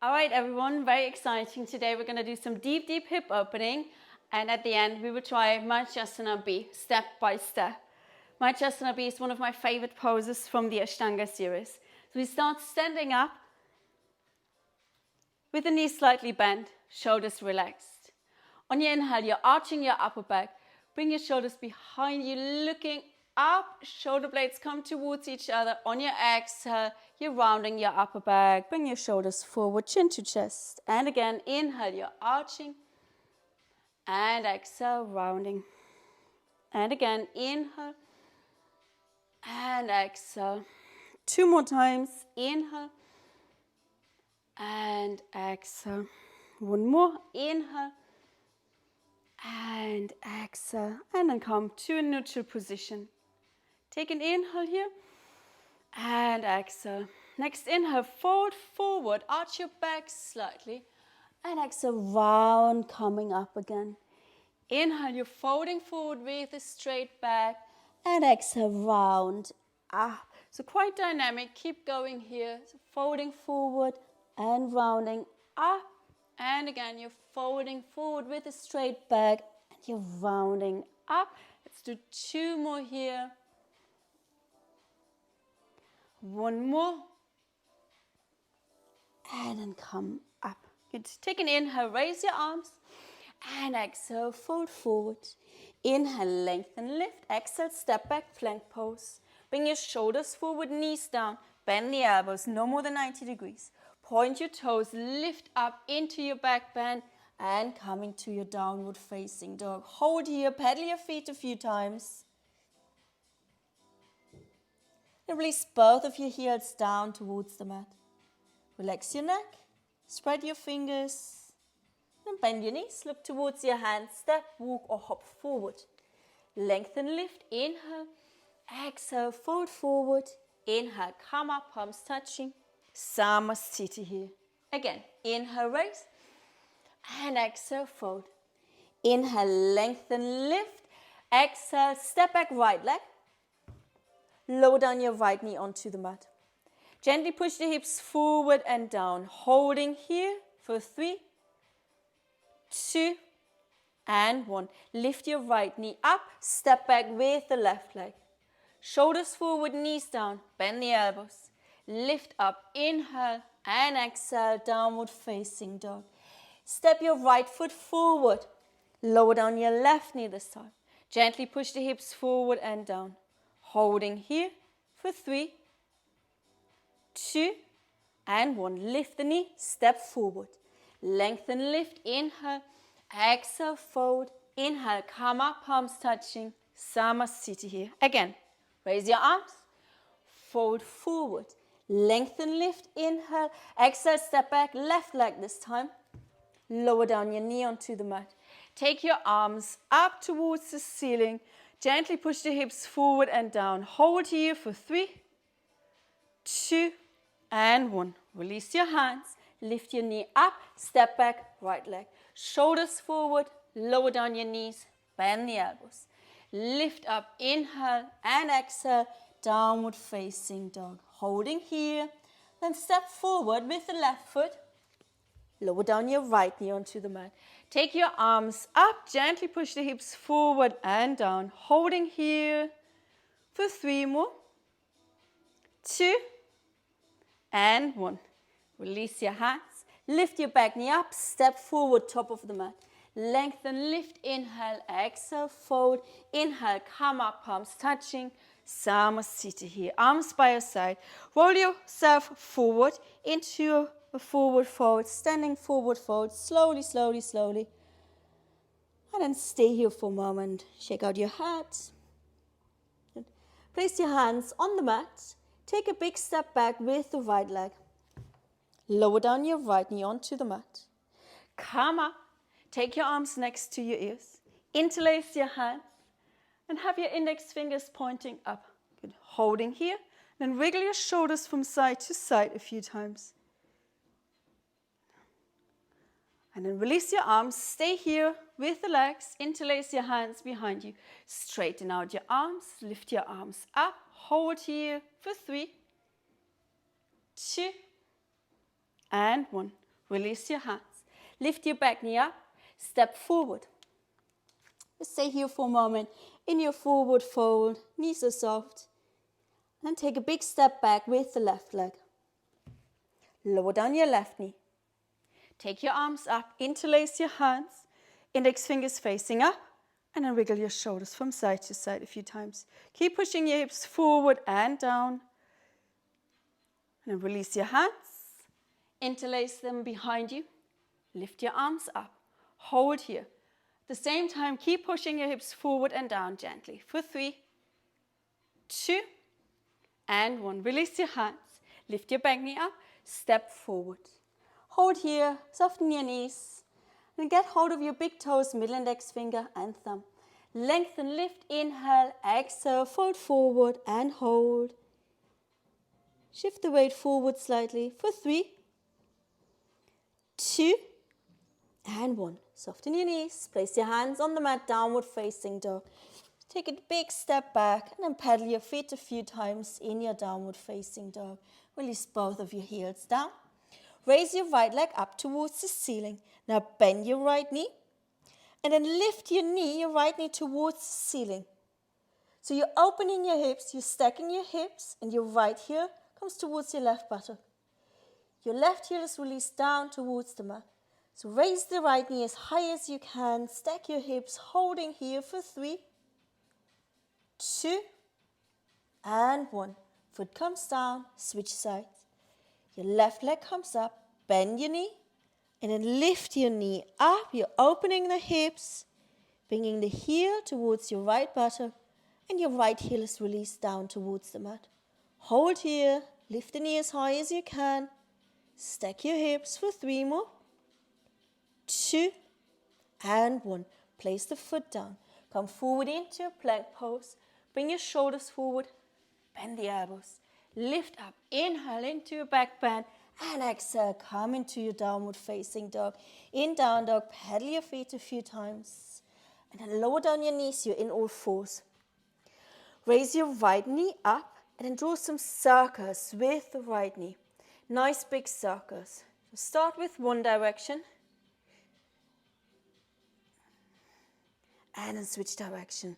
All right, everyone, very exciting. Today we're going to do some deep hip opening. And at the end, we will try Marichyasana B, step by step. Marichyasana B is one of my favorite poses from the Ashtanga series. So we start standing up with the knees slightly bent, shoulders relaxed. On your inhale, you're arching your upper back. Bring your shoulders behind you, looking up. Shoulder blades come towards each other. On your exhale, you're rounding your upper back. Bring your shoulders forward, chin to chest. And again, inhale, you're arching. And exhale, rounding. And again, inhale. And exhale. 2 more times. Inhale. And exhale. 1 more. Inhale. And exhale. And then come to a neutral position. Take an inhale here. And exhale. Next inhale, fold forward. Arch your back slightly. And exhale, round, coming up again. Inhale, you're folding forward with a straight back. And exhale, round, up. So quite dynamic. Keep going here. So folding forward and rounding up. And again, you're folding forward with a straight back. And you're rounding up. Let's do 2 more here. 1 more. And then come up. Good. Take an inhale, raise your arms. And exhale, fold forward. Inhale, lengthen, lift. Exhale, step back, plank pose. Bring your shoulders forward, knees down. Bend the elbows, no more than 90 degrees. Point your toes, lift up into your back bend. And coming to your downward facing dog. Hold here, pedal your feet a few times. And release both of your heels down towards the mat. Relax your neck, spread your fingers, and bend your knees. Look towards your hands, step, walk or hop forward. Lengthen, lift, inhale, exhale, fold forward. Inhale, come up, palms touching. Samasthiti here. Again, inhale, raise, and exhale, fold. Inhale, lengthen, lift. Exhale, step back, right leg. Lower down your right knee onto the mat. Gently push the hips forward and down. Holding here for 3, 2, and 1. Lift your right knee up. Step back with the left leg. Shoulders forward, knees down. Bend the elbows. Lift up. Inhale and exhale. Downward facing dog. Step your right foot forward. Lower down your left knee this time. Gently push the hips forward and down. Holding here for 3, 2, and 1. Lift the knee, step forward. Lengthen, lift, inhale, exhale, fold. Inhale, come up, palms touching. Samasthiti here. Again, raise your arms, fold forward. Lengthen, lift, inhale, exhale, step back, left leg this time. Lower down your knee onto the mat. Take your arms up towards the ceiling. Gently push the hips forward and down. Hold here for 3, 2, and 1. Release your hands. Lift your knee up. Step back, right leg. Shoulders forward. Lower down your knees. Bend the elbows. Lift up. Inhale and exhale. Downward facing dog. Holding here. Then step forward with the left foot. Lower down your right knee onto the mat. Take your arms up. Gently push the hips forward and down. Holding here for 3 more. 2 and 1. Release your hands. Lift your back knee up. Step forward, top of the mat. Lengthen, lift, inhale, exhale, fold. Inhale, come up, palms touching. Samasthiti here. Arms by your side. Roll yourself forward into a forward fold. Standing forward fold. Slowly, slowly, slowly. And then stay here for a moment. Shake out your head. Place your hands on the mat. Take a big step back with the right leg. Lower down your right knee onto the mat. Come up. Take your arms next to your ears. Interlace your hands. And have your index fingers pointing up. Good. Holding here. Then wiggle your shoulders from side to side a few times. And then release your arms. Stay here with the legs. Interlace your hands behind you. Straighten out your arms. Lift your arms up. Hold here for 3, 2, and 1. Release your hands. Lift your back knee up. Step forward. Just stay here for a moment. In your forward fold, knees are soft. And take a big step back with the left leg. Lower down your left knee. Take your arms up, interlace your hands, index fingers facing up, and then wiggle your shoulders from side to side a few times. Keep pushing your hips forward and down. And then release your hands, interlace them behind you, lift your arms up, hold here. At the same time, keep pushing your hips forward and down gently for 3, 2, and 1. Release your hands, lift your back knee up, step forward. Hold here, soften your knees, and get hold of your big toes, middle index finger and thumb. Lengthen, lift, inhale, exhale, fold forward and hold. Shift the weight forward slightly for 3, 2, and 1. Soften your knees, place your hands on the mat, downward facing dog. Take a big step back and then pedal your feet a few times in your downward facing dog. Release both of your heels down. Raise your right leg up towards the ceiling. Now bend your right knee and then lift your right knee towards the ceiling. So you're opening your hips, you're stacking your hips, and your right heel comes towards your left buttock. Your left heel is released down towards the mat. So raise the right knee as high as you can, stack your hips, holding here for 3, 2, and 1. Foot comes down, switch sides. Your left leg comes up, bend your knee, and then lift your knee up. You're opening the hips, bringing the heel towards your right buttock, and your right heel is released down towards the mat. Hold here, lift the knee as high as you can, stack your hips for 3 more, 2, and 1. Place the foot down. Come forward into a plank pose. Bring your shoulders forward, bend the elbows. Lift up, inhale into a back bend, and exhale, come into your downward facing dog. In down dog, pedal your feet a few times, and then lower down your knees, you're in all fours. Raise your right knee up, and then draw some circles with the right knee. Nice big circles. So start with one direction, and then switch direction.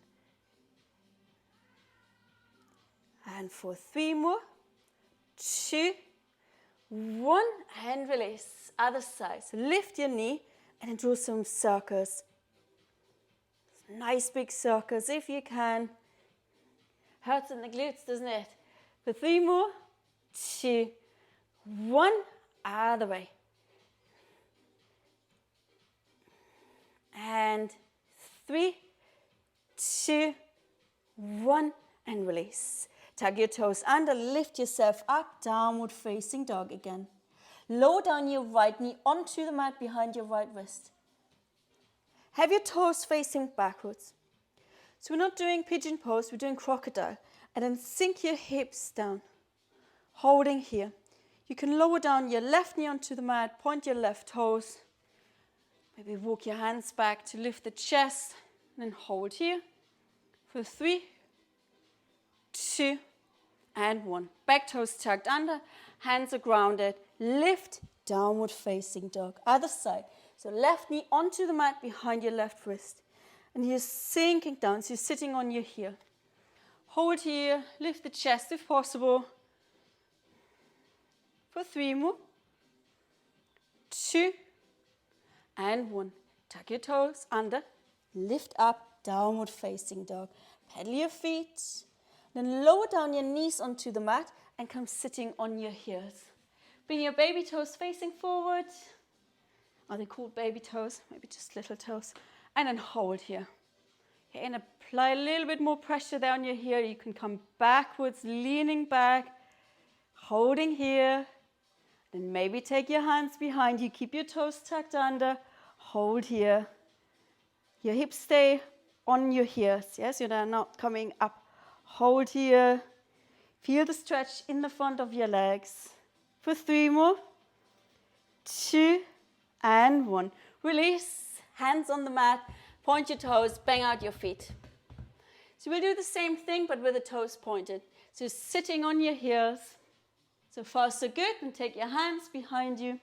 And for 3 more, 2, 1, and release. Other side. So lift your knee and then draw some circles. Nice big circles if you can. Hurts in the glutes, doesn't it? For 3 more, 2, 1, other way. And 3, 2, 1, and release. Tug your toes under, lift yourself up, downward facing dog again. Lower down your right knee onto the mat behind your right wrist. Have your toes facing backwards. So we're not doing pigeon pose, we're doing crocodile. And then sink your hips down, holding here. You can lower down your left knee onto the mat, point your left toes. Maybe walk your hands back to lift the chest, and then hold here for 3, 2, and 1. Back toes tucked under, hands are grounded. Lift, downward facing dog. Other side. So left knee onto the mat behind your left wrist. And you're sinking down, so you're sitting on your heel. Hold here, lift the chest if possible. For 3 more. 2, and 1. Tuck your toes under, lift up, downward facing dog. Pedal your feet. Then lower down your knees onto the mat and come sitting on your heels. Bring your baby toes facing forward. Are they called baby toes? Maybe just little toes. And then hold here. Okay, and apply a little bit more pressure there on your heel. You can come backwards, leaning back, holding here. Then maybe take your hands behind you. Keep your toes tucked under. Hold here. Your hips stay on your heels. Yes, you're not coming up. Hold here. Feel the stretch in the front of your legs. For 3 more. 2, and 1. Release. Hands on the mat. Point your toes. Bang out your feet. So we'll do the same thing, but with the toes pointed. So sitting on your heels. So far, so good. And take your hands behind you.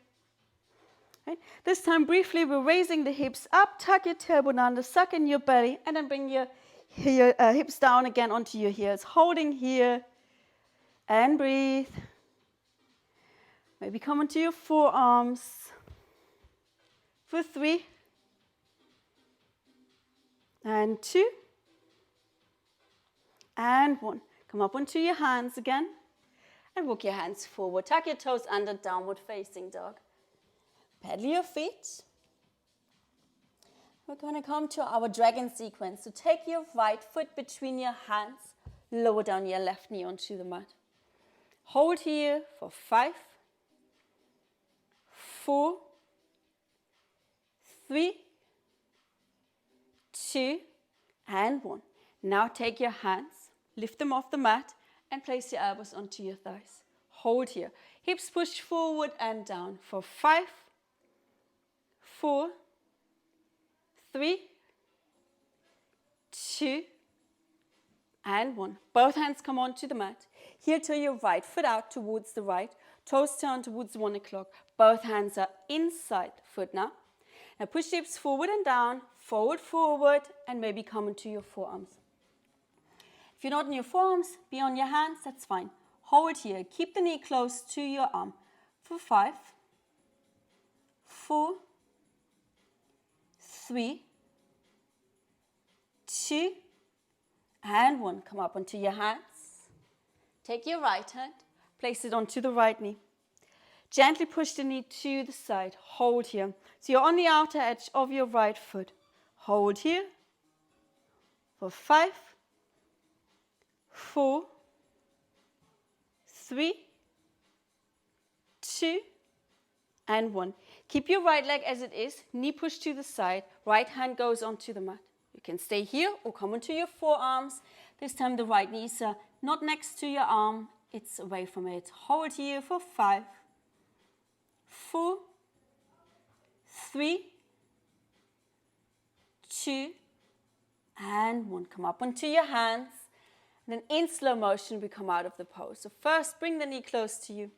Right? This time, briefly, we're raising the hips up, tuck your tailbone under, suck in your belly, and then bring your hips down again onto your heels. Holding here, and breathe. Maybe come onto your forearms for 3, and 2, and 1. Come up onto your hands again, and walk your hands forward. Tuck your toes under, downward facing dog. Pedal your feet. We're going to come to our dragon sequence. So take your right foot between your hands, lower down your left knee onto the mat. Hold here for 5, 4, 3, 2, and 1. Now take your hands, lift them off the mat, and place your elbows onto your thighs. Hold here. Hips push forward and down for 5, 4, 3, 2, and 1. Both hands come onto the mat. Heel to your right, foot out towards the right, toes turn towards 1 o'clock. Both hands are inside the foot now. Now push the hips forward and down, forward, forward, and maybe come into your forearms. If you're not in your forearms, be on your hands, that's fine. Hold here. Keep the knee close to your arm for 5, 4, 3, 2, and 1. Come up onto your hands. Take your right hand, place it onto the right knee. Gently push the knee to the side. Hold here. So you're on the outer edge of your right foot. Hold here for 5, 4, 3, 2, and 1. Keep your right leg as it is, knee pushed to the side, right hand goes onto the mat. You can stay here or come onto your forearms. This time the right knee is not next to your arm, it's away from it. Hold here for 5, 4, 3, 2, and 1. Come up onto your hands. And then in slow motion, we come out of the pose. So first, bring the knee close to you.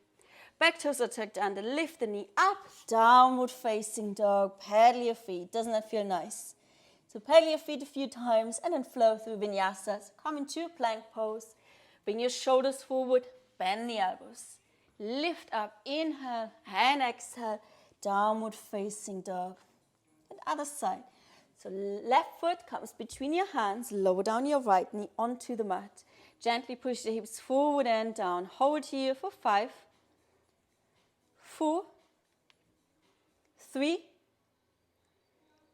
Back toes are tucked under. Lift the knee up. Downward facing dog. Pedal your feet. Doesn't that feel nice? So pedal your feet a few times and then flow through vinyasas. Come into a plank pose. Bring your shoulders forward. Bend the elbows. Lift up. Inhale and exhale. Downward facing dog. And other side. So left foot comes between your hands, lower down your right knee onto the mat. Gently push the hips forward and down. Hold here for 5, 4, 3,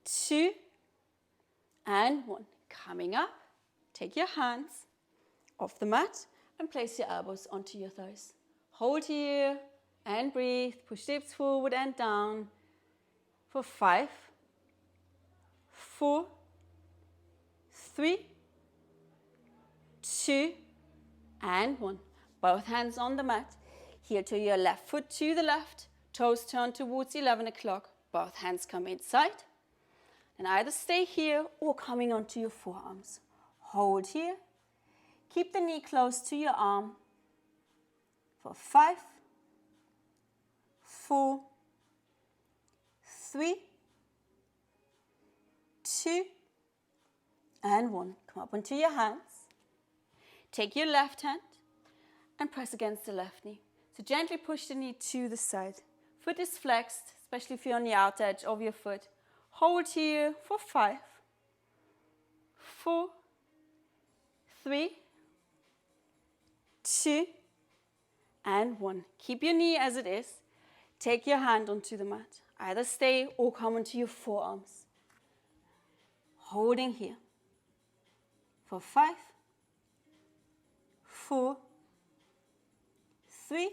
2, and 1. Coming up, take your hands off the mat and place your elbows onto your thighs. Hold here and breathe. Push the hips forward and down for 5, 4, 3, 2, and 1. Both hands on the mat. Heel to your left foot to the left. Toes turn towards 11 o'clock. Both hands come inside. And either stay here or coming onto your forearms. Hold here. Keep the knee close to your arm for 5, 4, 3, 2, and 1. Come up onto your hands. Take your left hand and press against the left knee. So gently push the knee to the side. Foot is flexed, especially if you're on the outer edge of your foot. Hold here for 5, 4, 3, 2, and 1. Keep your knee as it is. Take your hand onto the mat. Either stay or come onto your forearms. Holding here for 5, 4, 3,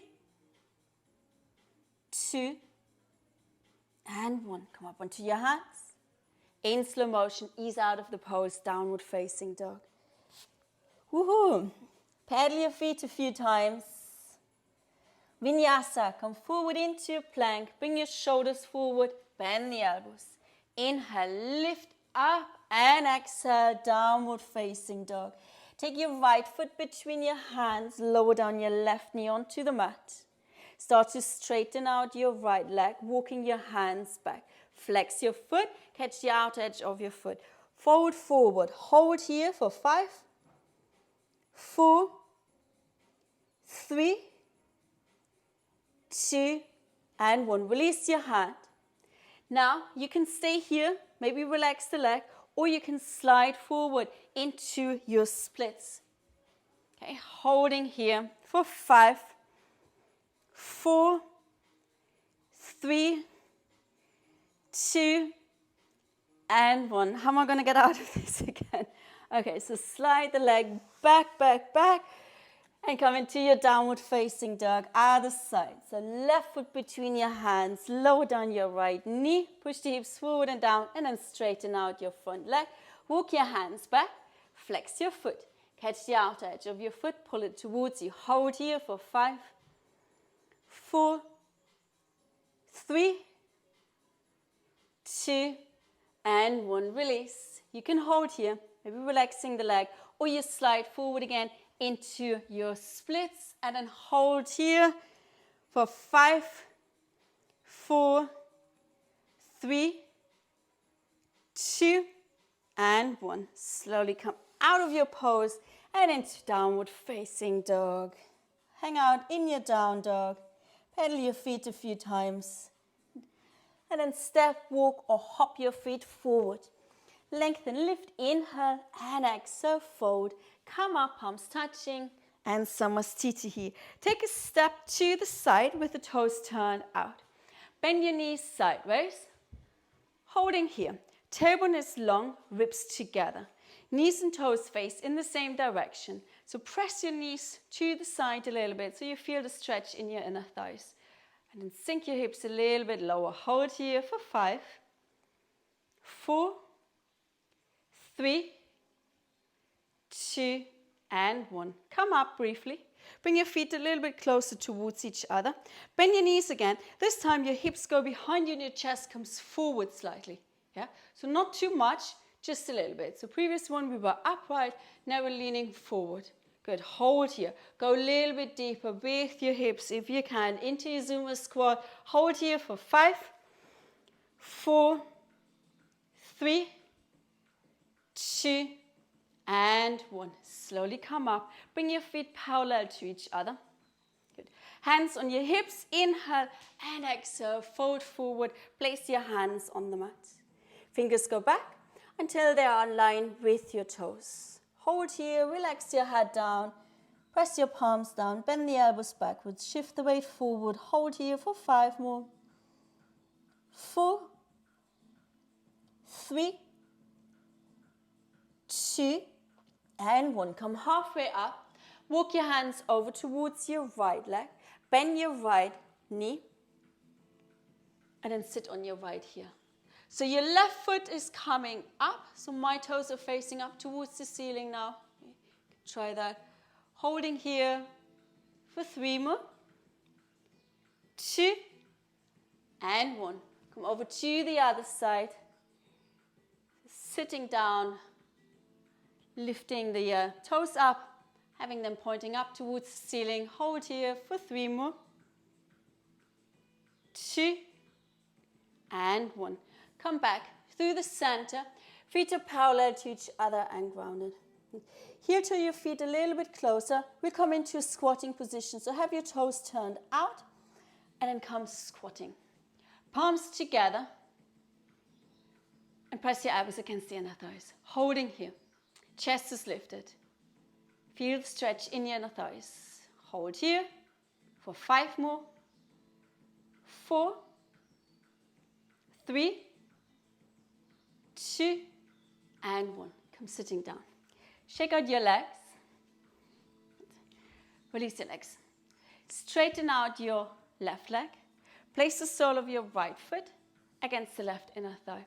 2, and 1. Come up onto your hands. In slow motion, ease out of the pose, downward facing dog. Woohoo! Pedal your feet a few times. Vinyasa, come forward into a plank. Bring your shoulders forward, bend the elbows. Inhale, lift up and exhale, downward facing dog. Take your right foot between your hands, lower down your left knee onto the mat. Start to straighten out your right leg, walking your hands back. Flex your foot, catch the outer edge of your foot. Forward, forward. Hold here for 5, 4, 3, 2, and 1. Release your hand. Now you can stay here, maybe relax the leg, or you can slide forward into your splits. Okay, holding here for 5, 4, 3, 2, and 1. How am I going to get out of this again? Okay, so slide the leg back, back, back, and come into your downward facing dog, other side. So left foot between your hands, lower down your right knee, push the hips forward and down, and then straighten out your front leg. Walk your hands back, flex your foot, catch the outer edge of your foot, pull it towards you. Hold here for 5, 4, 3, 2, and 1. Release. You can hold here, maybe relaxing the leg, or you slide forward again into your splits, and then hold here for 5, 4, 3, 2, and 1. Slowly come out of your pose and into downward facing dog. Hang out in your down dog. Pedal your feet a few times. And then step, walk, or hop your feet forward. Lengthen, lift, inhale, and exhale, fold. Come up, palms touching, and Samastitihi. Take a step to the side with the toes turned out. Bend your knees sideways. Holding here. Tailbone is long, ribs together. Knees and toes face in the same direction. So press your knees to the side a little bit so you feel the stretch in your inner thighs. And then sink your hips a little bit lower. Hold here for 5, 4, 3, 2, and 1. Come up briefly. Bring your feet a little bit closer towards each other. Bend your knees again. This time your hips go behind you and your chest comes forward slightly. Yeah? So not too much, just a little bit. So previous one we were upright, now we're leaning forward. Good. Hold here. Go a little bit deeper with your hips if you can into your Zumba squat. Hold here for 5, 4, 3, 2, and 1. Slowly come up. Bring your feet parallel to each other. Good. Hands on your hips. Inhale and exhale. Fold forward. Place your hands on the mat. Fingers go back until they are aligned with your toes. Hold here. Relax your head down. Press your palms down. Bend the elbows backwards. Shift the weight forward. Hold here for 5 more. 4, 3, 2, and 1. Come halfway up. Walk your hands over towards your right leg. Bend your right knee. And then sit on your right here. So your left foot is coming up. So my toes are facing up towards the ceiling now. Try that. Holding here for 3 more. 2, and 1. Come over to the other side. Sitting down. Lifting the toes up, having them pointing up towards the ceiling. Hold here for 3 more. 2, and 1. Come back through the center. Feet are parallel to each other and grounded. Heel to your feet a little bit closer. We'll come into a squatting position. So have your toes turned out and then come squatting. Palms together and press your elbows against the inner thighs. Holding here. Chest is lifted. Feel the stretch in your inner thighs. Hold here for 5 more. 4, 3, 2, and 1. Come sitting down. Shake out your legs. Release your legs. Straighten out your left leg. Place the sole of your right foot against the left inner thigh.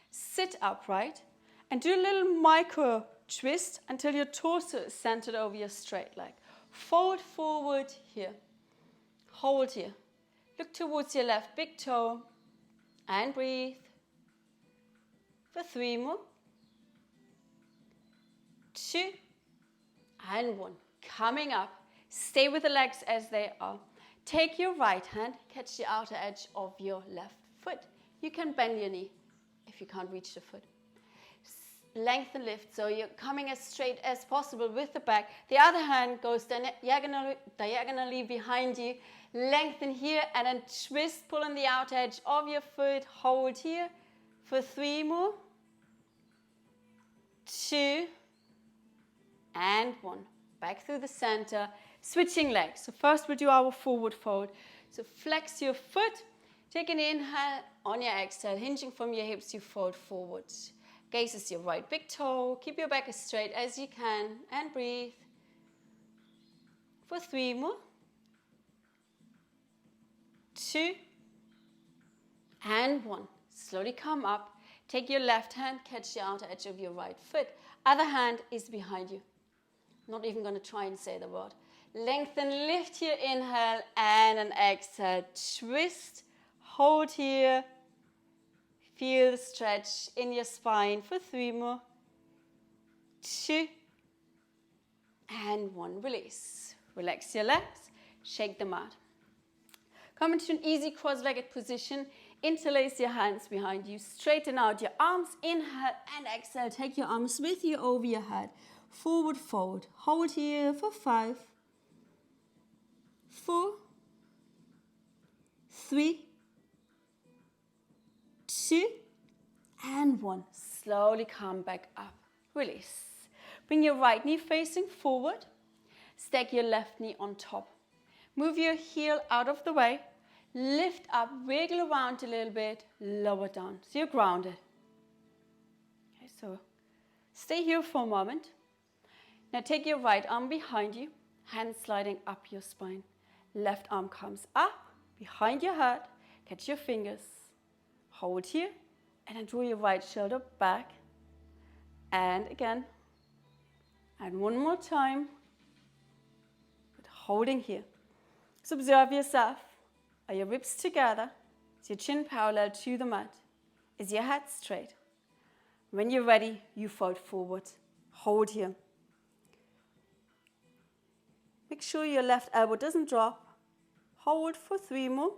Sit upright and do a little micro twist until your torso is centered over your straight leg. Fold forward here. Hold here. Look towards your left big toe and breathe. For 3 more. 2, and 1. Coming up. Stay with the legs as they are. take your right hand, catch the outer edge of your left foot. You can bend your knee if you can't reach the foot. Lengthen, lift, so you're coming as straight as possible with the back. The other hand goes diagonally behind you. Lengthen here and then twist, pull on the outer edge of your foot. Hold here for 3 more. 2 and 1. Back through the center. Switching legs. So first we'll do our forward fold. So flex your foot. Take an inhale. On your exhale, hinging from your hips, you fold forward. Gaze is your right big toe. Keep your back as straight as you can and breathe. For 3 more. 2 and 1. Slowly come up. Take your left hand, catch the outer edge of your right foot. Other hand is behind you. Not even going to try and say the word. Lengthen, lift here, inhale, and an exhale. Twist, hold here. Feel the stretch in your spine for 3 more. 2 and 1. Release. Relax your legs. Shake them out. Come into an easy cross-legged position. Interlace your hands behind you. Straighten out your arms. Inhale and exhale. Take your arms with you over your head. Forward fold. Hold here for 5, 4, 3, 2 and 1. Slowly come back up. Release. Bring your right knee facing forward. Stack your left knee on top. Move your heel out of the way. Lift up, wiggle around a little bit, lower down. So you're grounded. Okay, so stay here for a moment. Now take your right arm behind you, hand sliding up your spine. Left arm comes up, behind your head. Catch your fingers. Hold here, and then draw your right shoulder back. And again. And one more time. But holding here. So observe yourself. Are your ribs together? Is your chin parallel to the mat? Is your head straight? When you're ready, you fold forward. Hold here. Make sure your left elbow doesn't drop. Hold for 3 more.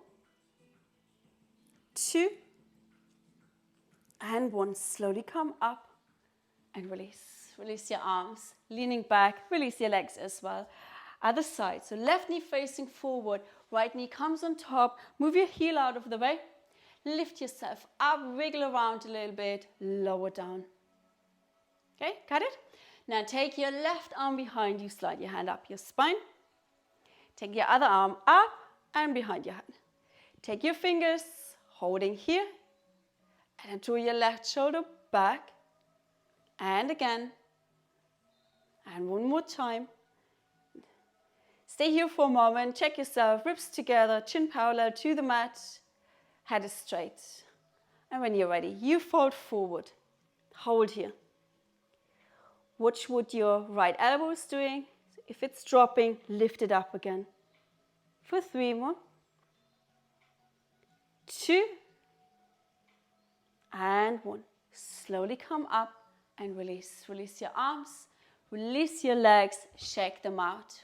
2 and 1. Slowly come up and release. Release your arms, leaning back. Release your legs as well. Other side. So left knee facing forward. Right knee comes on top. Move your heel out of the way. Lift yourself up. Wiggle around a little bit. Lower down. Okay, got it? Now take your left arm behind you. Slide your hand up your spine. Take your other arm up and behind your head. Take your fingers, holding here. And then draw your left shoulder back. And again. And one more time. Stay here for a moment. Check yourself. Ribs together, chin parallel to the mat. Head is straight. And when you're ready, you fold forward. Hold here. Watch what your right elbow is doing. If it's dropping, lift it up again. For 3 more. 2 and 1. Slowly come up and release. Release your arms. Release your legs. Shake them out.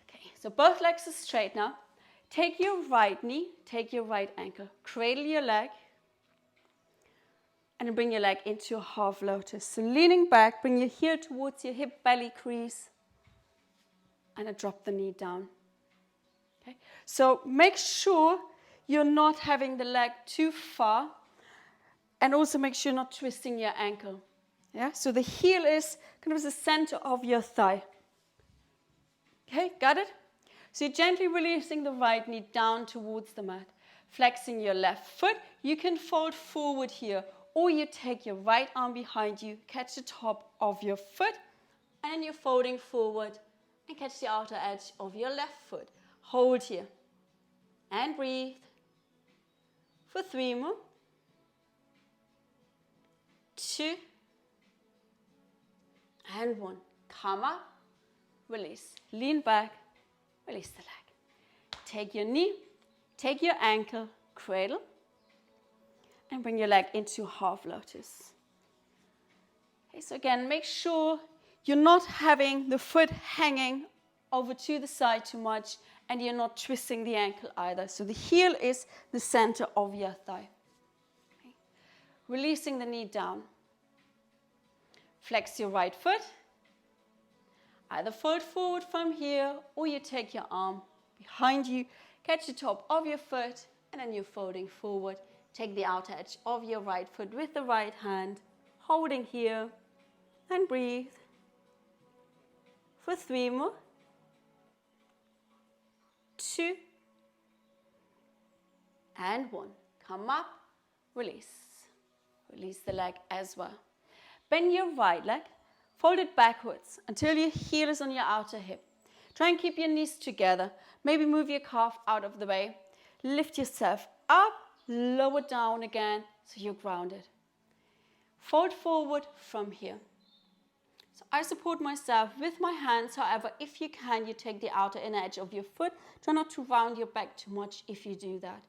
Okay, so both legs are straight now. Take your right knee. Take your right ankle. Cradle your leg. And bring your leg into a half lotus. So leaning back, bring your heel towards your hip belly crease. And then drop the knee down. Okay? So make sure you're not having the leg too far. And also make sure you're not twisting your ankle. Yeah? So the heel is kind of the center of your thigh. Okay, got it? So you're gently releasing the right knee down towards the mat. Flexing your left foot. You can fold forward here. Or you take your right arm behind you, catch the top of your foot, and then you're folding forward and catch the outer edge of your left foot. Hold here. And breathe. For 3 more. 2 and 1. Come up. Release. Lean back. Release the leg. Take your knee. Take your ankle. Cradle. And bring your leg into half lotus. Okay, so again, make sure you're not having the foot hanging over to the side too much and you're not twisting the ankle either. So the heel is the center of your thigh. Okay. Releasing the knee down. Flex your right foot. Either fold forward from here, or you take your arm behind you, catch the top of your foot, and then you're folding forward. Take the outer edge of your right foot with the right hand, holding here, and breathe. For 3 more. 2. And 1. Come up, release. Release the leg as well. Bend your right leg, fold it backwards until your heel is on your outer hip. Try and keep your knees together. Maybe move your calf out of the way. Lift yourself up, lower down again so you're grounded. Fold forward from here. So I support myself with my hands. However, if you can, you take the outer inner edge of your foot. Try not to round your back too much if you do that.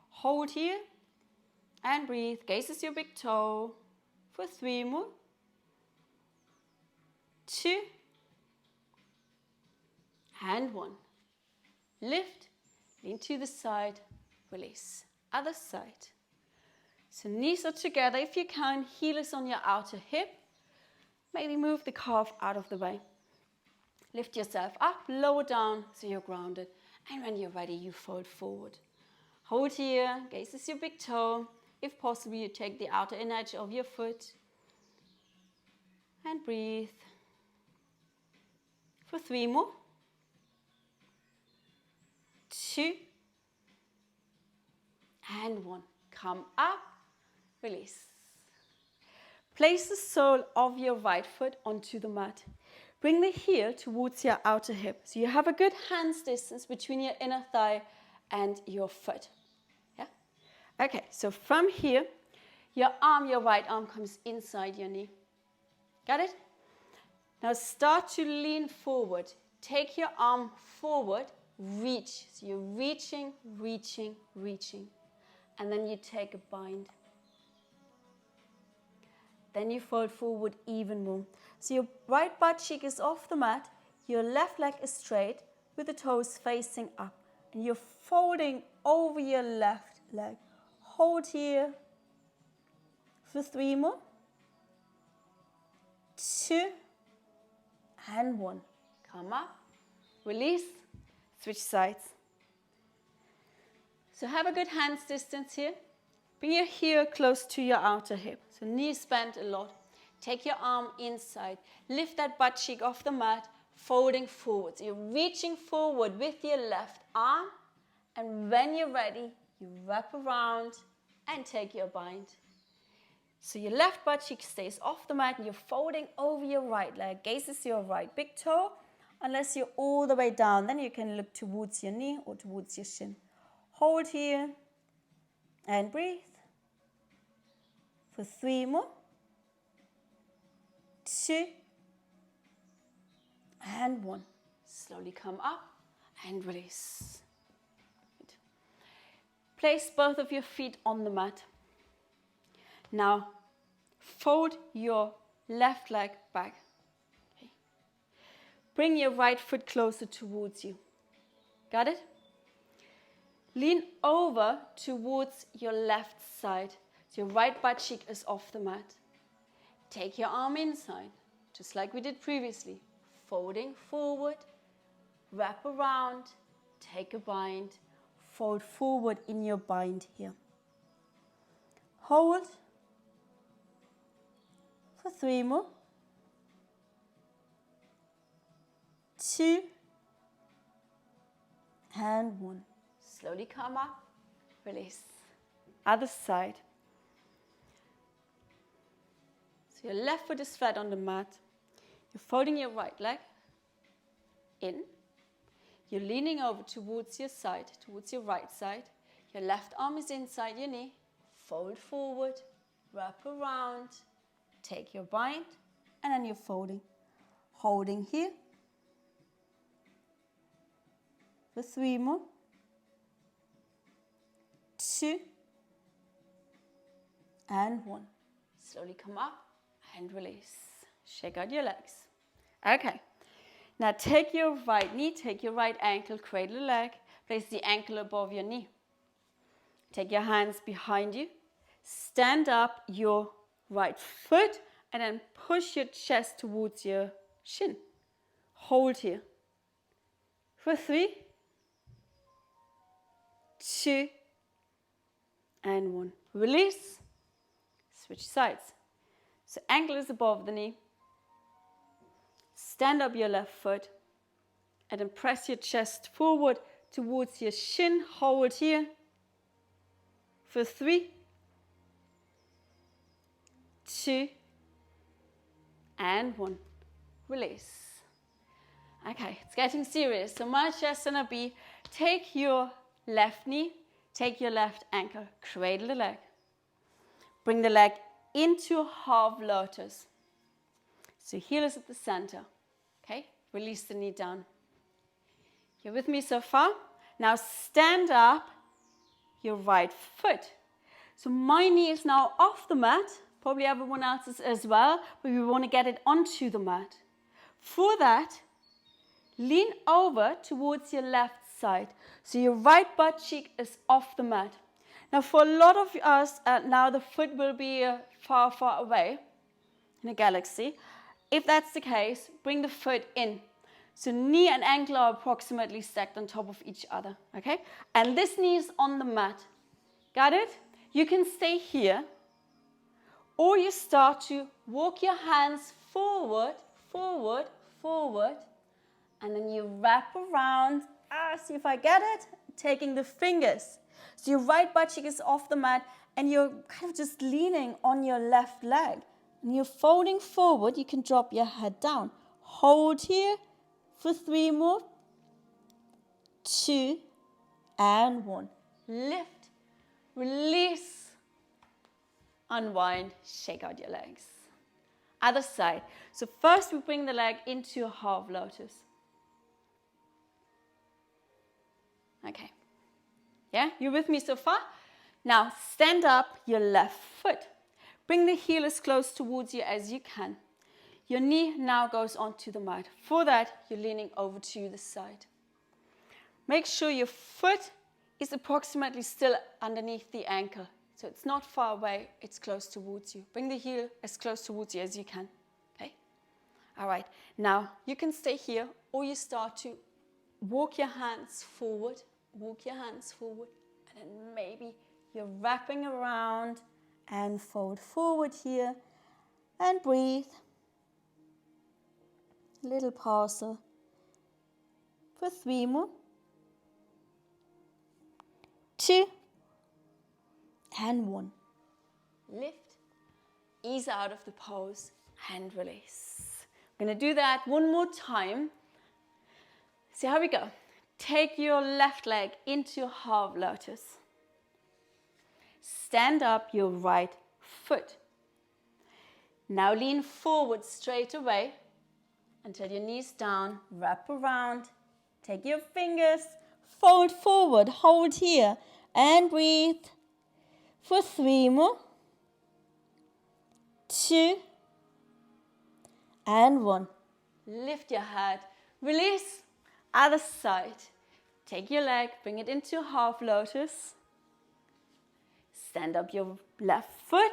Hold here and breathe. Gaze your big toe. For 3 more. 2. And 1. Lift, lean to the side, release. Other side. So knees are together. If you can, heel is on your outer hip. Maybe move the calf out of the way. Lift yourself up, lower down so you're grounded. And when you're ready, you fold forward. Hold here, gaze your big toe. If possible, you take the outer inner edge of your foot. And breathe. For 3 more. 2. And 1. Come up, release. Place the sole of your right foot onto the mat. Bring the heel towards your outer hip. So you have a good hand's distance between your inner thigh and your foot. Yeah? Okay, so from here, your right arm comes inside your knee. Got it? Now start to lean forward. Take your arm forward, reach. So you're reaching, reaching, reaching. And then you take a bind. Then you fold forward even more. So your right butt cheek is off the mat. Your left leg is straight with the toes facing up. And you're folding over your left leg. Hold here for 3 more. 2. And 1. Come up. Release. Switch sides. So have a good hands distance here. Bring your heel close to your outer hip. So knees bent a lot. Take your arm inside. Lift that butt cheek off the mat, folding forward. So you're reaching forward with your left arm. And when you're ready, you wrap around and take your bind. So your left butt cheek stays off the mat and you're folding over your right leg. Gazes your right big toe. Unless you're all the way down, then you can look towards your knee or towards your shin. Hold here and breathe. For 3 more. 2. And 1. Slowly come up and release. Good. Place both of your feet on the mat. Now, fold your left leg back. Okay. Bring your right foot closer towards you. Got it? Lean over towards your left side. So your right butt cheek is off the mat. Take your arm inside, just like we did previously. Folding forward, wrap around, take a bind. Fold forward in your bind here. Hold for 3 more. 2. And 1. Slowly come up, release. Other side. So your left foot is flat on the mat. You're folding your right leg in. You're leaning over towards your side, towards your right side. Your left arm is inside your knee. Fold forward, wrap around, take your bind, and then you're folding. Holding here. For 3 more. 2. And 1. Slowly come up and release. Shake out your legs. Okay. Now take your right knee, take your right ankle, cradle the leg, place the ankle above your knee. Take your hands behind you, stand up your right foot, and then push your chest towards your shin. Hold here. For 3, 2, and 1. Release. Switch sides. So ankle is above the knee. Stand up your left foot and then press your chest forward towards your shin. Hold here. For 3, 2, and 1. Release. Okay, it's getting serious. So Marichyasana B, take your left knee, take your left ankle, cradle the leg. Bring the leg into half lotus. So heel is at the center. Okay, release the knee down. You're with me so far? Now stand up your right foot. So my knee is now off the mat, probably everyone else's as well, but we want to get it onto the mat. For that, lean over towards your left side. So your right butt cheek is off the mat. Now for a lot of us, now the foot will be far, far away in a galaxy. If that's the case, bring the foot in. So knee and ankle are approximately stacked on top of each other, okay? And this knee is on the mat. Got it? You can stay here, or you start to walk your hands forward, forward, forward, and then you wrap around, see if I get it, taking the fingers. So your right butt cheek is off the mat, and you're kind of just leaning on your left leg. And you're folding forward, you can drop your head down. Hold here for 3 more. 2, and 1. Lift, release, unwind, shake out your legs. Other side. So first we bring the leg into a half lotus. Okay. Yeah, you with me so far? Now stand up your left foot. Bring the heel as close towards you as you can. Your knee now goes onto the mat. For that, you're leaning over to the side. Make sure your foot is approximately still underneath the ankle. So it's not far away, it's close towards you. Bring the heel as close towards you as you can. Okay? All right. Now, you can stay here, or you start to walk your hands forward, and then maybe you're wrapping around and fold forward here and breathe. Little parcel for 3 more. 2, and 1. Lift, ease out of the pose, and release. I'm going to do that one more time. See how we go. Take your left leg into half lotus. Stand up your right foot. Now lean forward straight away until your knees down. Wrap around. Take your fingers. Fold forward. Hold here. And breathe. For 3 more. 2, and 1. Lift your head. Release. Other side. Take your leg. Bring it into half lotus. Stand up your left foot.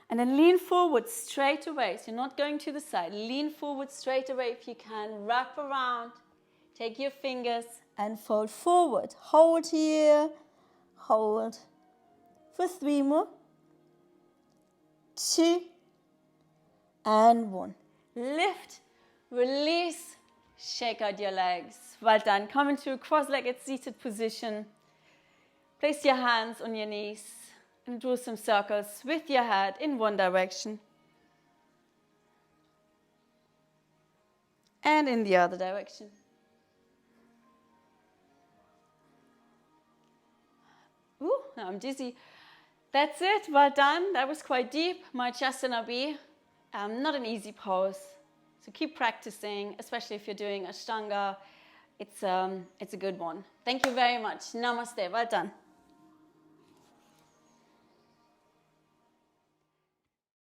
And then lean forward straight away. So you're not going to the side. Lean forward straight away if you can. Wrap around. Take your fingers and fold forward. Hold here. Hold. For 3 more. 2, and 1. Lift, release, shake out your legs. Well done. Come into a cross-legged seated position. Place your hands on your knees and draw some circles with your head in one direction and in the other direction. Ooh, now I'm dizzy. That's it. Well done. That was quite deep. Marichyasana B. Not an easy pose. So keep practicing, especially if you're doing Ashtanga. It's a good one. Thank you very much. Namaste. Well done.